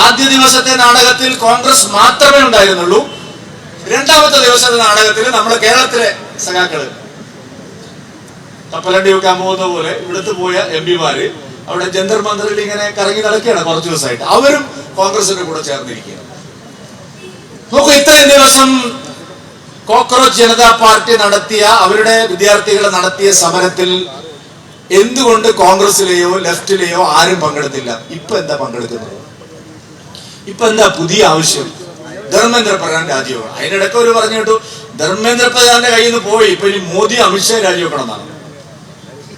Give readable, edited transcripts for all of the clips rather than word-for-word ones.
ആദ്യ ദിവസത്തെ നാടകത്തിൽ കോൺഗ്രസ് മാത്രമേ ഉണ്ടായിരുന്നുള്ളൂ. രണ്ടാമത്തെ ദിവസത്തെ നാടകത്തിൽ നമ്മുടെ കേരളത്തിലെ സഖാക്കള് കപ്പലണ്ടി വെക്കാൻ പോകുന്ന പോലെ ഇവിടുത്തെ പോയ MP-മാര് അവിടെ ജന്തർ മന്ദറിൽ ഇങ്ങനെ കറങ്ങി നടക്കുകയാണ് കുറച്ചു ദിവസമായിട്ട്. അവരും കോൺഗ്രസിന്റെ കൂടെ ചേർന്നിരിക്കുകയാണ്. നോക്കൂ, ഇത്രയും ദിവസം കോക്രോച്ച് ജനതാ പാർട്ടി നടത്തിയ, അവരുടെ വിദ്യാർത്ഥികൾ നടത്തിയ സമരത്തിൽ എന്തുകൊണ്ട് കോൺഗ്രസിലെയോ ലെഫ്റ്റിലെയോ ആരും പങ്കെടുത്തില്ല? ഇപ്പൊ എന്താ പങ്കെടുക്കുന്നത്? ഇപ്പൊ എന്താ പുതിയ ആവശ്യം? ധർമ്മേന്ദ്ര പ്രധാൻ രാജിവെക്കണം. അതിനിടയ്ക്ക് ഒരു പറഞ്ഞു കേട്ടു, ധർമ്മേന്ദ്ര പ്രധാന്റെ കയ്യിൽ നിന്ന് പോയി, ഇപ്പൊ ഇനി മോദി അമിത്ഷാ രാജിവെക്കണം എന്നാണ്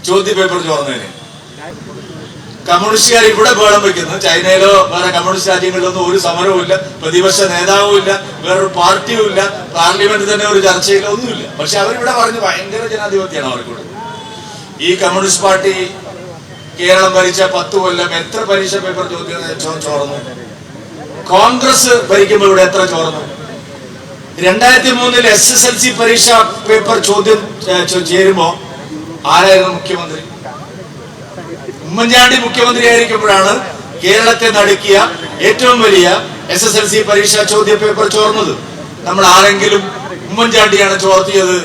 ചോദ്യ പേപ്പർ ചോർന്നതിന്. കമ്മ്യൂണിസ്റ്റുകാർ ഇവിടെ ബഹളം വയ്ക്കുന്നു. ചൈനയിലോ വേറെ കമ്മ്യൂണിസ്റ്റ് രാജ്യങ്ങളിലൊന്നും ഒരു സമരവും ഇല്ല, പ്രതിപക്ഷ നേതാവും ഇല്ല, വേറൊരു പാർട്ടിയും ഇല്ല, പാർലമെന്റ് തന്നെ ഒരു ചർച്ചയില്ല, ഒന്നുമില്ല. പക്ഷെ അവരിവിടെ പറഞ്ഞു ഭയങ്കര ജനാധിപത്യമാണ് അവർക്കൂടെ. ഈ കമ്മ്യൂണിസ്റ്റ് പാർട്ടി കേരളം ഭരിച്ച 10 കൊല്ലം എത്ര പരീക്ഷ പേപ്പർ ചോർന്നു? കോൺഗ്രസ് ഭരിക്കുമ്പോൾ ഇവിടെ എത്ര ചോർന്നു? 2003 SSLC പരീക്ഷ പേപ്പർ ചോദ്യം ചേരുമ്പോ ആരായിരുന്നു മുഖ്യമന്ത്രി? ഉമ്മൻചാണ്ടി മുഖ്യമന്ത്രി ആയിരിക്കുമ്പോഴാണ് കേരളത്തെ നടുക്കിയ ഏറ്റവും വലിയ SSLC പരീക്ഷ ചോദ്യ പേപ്പർ ചോർന്നത്. നമ്മൾ ആരെങ്കിലും ഉമ്മൻചാണ്ടിയാണ് ചോർത്തിയത്,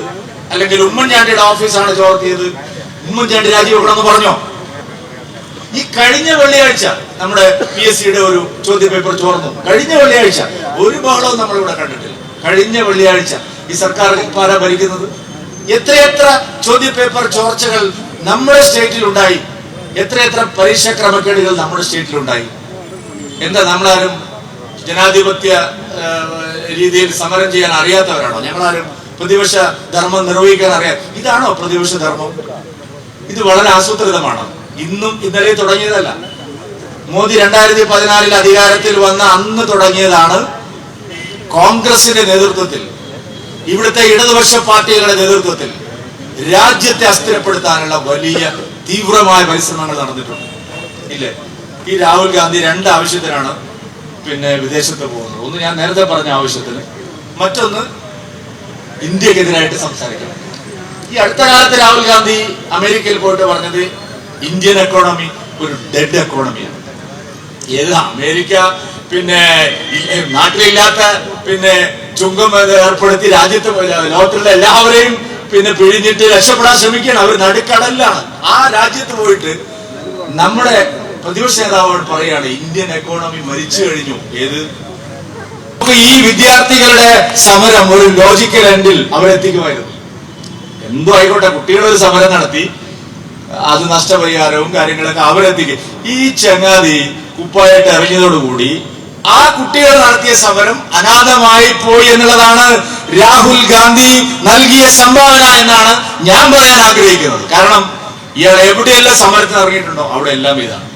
അല്ലെങ്കിൽ ഉമ്മൻചാണ്ടിയുടെ ഓഫീസാണ് ചോർത്തിയത്, ഉമ്മൻചാണ്ടി രാജിവെക്കണമെന്ന് പറഞ്ഞോ? ഈ കഴിഞ്ഞ വെള്ളിയാഴ്ച നമ്മുടെ PSCയുടെ ഒരു ചോദ്യ പേപ്പർ ചോർന്നു. കഴിഞ്ഞ വെള്ളിയാഴ്ച ഒരു ബഹളവും നമ്മളിവിടെ കണ്ടിട്ടില്ല. കഴിഞ്ഞ വെള്ളിയാഴ്ച ഈ സർക്കാർ ആരാ ഭരിക്കുന്നത്? എത്രയെത്ര ചോദ്യ പേപ്പർ ചോർച്ചകൾ നമ്മുടെ സ്റ്റേറ്റിൽ ഉണ്ടായി, എത്രയെത്ര പരീക്ഷാ ക്രമക്കേടുകൾ നമ്മുടെ സ്റ്റേറ്റിൽ ഉണ്ടായി. എന്താ, നമ്മളാരും ജനാധിപത്യ രീതിയിൽ സമരം ചെയ്യാൻ അറിയാത്തവരാണോ? ഞങ്ങളാരും പ്രതിപക്ഷ ധർമ്മം നിർവഹിക്കാൻ അറിയാം? ഇതാണോ പ്രതിപക്ഷ ധർമ്മം? ഇത് വളരെ ആസൂത്രിതമാണ്. ഇന്നും ഇന്നലെ തുടങ്ങിയതല്ല. മോദി 2014 അധികാരത്തിൽ വന്ന അന്ന് തുടങ്ങിയതാണ്. കോൺഗ്രസിന്റെ നേതൃത്വത്തിൽ, ഇവിടുത്തെ ഇടതുപക്ഷ പാർട്ടികളുടെ നേതൃത്വത്തിൽ രാജ്യത്തെ അസ്ഥിരപ്പെടുത്താനുള്ള വലിയ തീവ്രമായ പരിശ്രമങ്ങൾ നടന്നിട്ടുണ്ട്, ഇല്ലേ? ഈ രാഹുൽ ഗാന്ധി 2 ആവശ്യത്തിനാണ് വിദേശത്ത് പോകുന്നത്. ഒന്ന് ഞാൻ നേരത്തെ പറഞ്ഞ ആവശ്യത്തിന്, മറ്റൊന്ന് ഇന്ത്യക്കെതിരായിട്ട് സംസാരിക്കണം. ഈ അടുത്ത കാലത്ത് രാഹുൽ ഗാന്ധി അമേരിക്കയിൽ പോയിട്ട് പറഞ്ഞത് ഇന്ത്യൻ എക്കോണമി ഒരു ഡെഡ് എക്കോണമിയാണ്. ഏത് അമേരിക്ക നാട്ടിലില്ലാത്ത ചുങ്കം ഏർപ്പെടുത്തി രാജ്യത്ത് ലോകത്തിലുള്ള എല്ലാവരെയും പിഴിഞ്ഞിട്ട് രക്ഷപ്പെടാൻ ശ്രമിക്കുകയാണ്. അവർ നടുക്കടലിലാണ്. ആ രാജ്യത്ത് പോയിട്ട് നമ്മുടെ പ്രതിപക്ഷ നേതാവോട് പറയാണ് ഇന്ത്യൻ എക്കോണമി മരിച്ചു കഴിഞ്ഞു. ഏത്? ഈ വിദ്യാർത്ഥികളുടെ സമരം ഒരു ലോജിക്കൽ എൻഡിൽ അവരെത്തിക്കുമായിരുന്നു. എന്തോ ആയിക്കോട്ടെ, കുട്ടികളൊരു സമരം നടത്തി, അത് നഷ്ടപരിഹാരവും കാര്യങ്ങളൊക്കെ അവരെത്തിക്കും. ഈ ചങ്ങാതി കുപ്പായിട്ട് ഇറങ്ങിയതോടുകൂടി ആ കുട്ടികൾ നടത്തിയ സമരം അനാഥമായി പോയി എന്നുള്ളതാണ് രാഹുൽ ഗാന്ധി നൽകിയ സംഭാവന എന്നാണ് ഞാൻ പറയാൻ ആഗ്രഹിക്കുന്നത്. കാരണം ഇയാൾ എവിടെയെല്ലാം സമരത്തിന് ഇറങ്ങിയിട്ടുണ്ടോ അവിടെ എല്ലാം ഇതാണ്.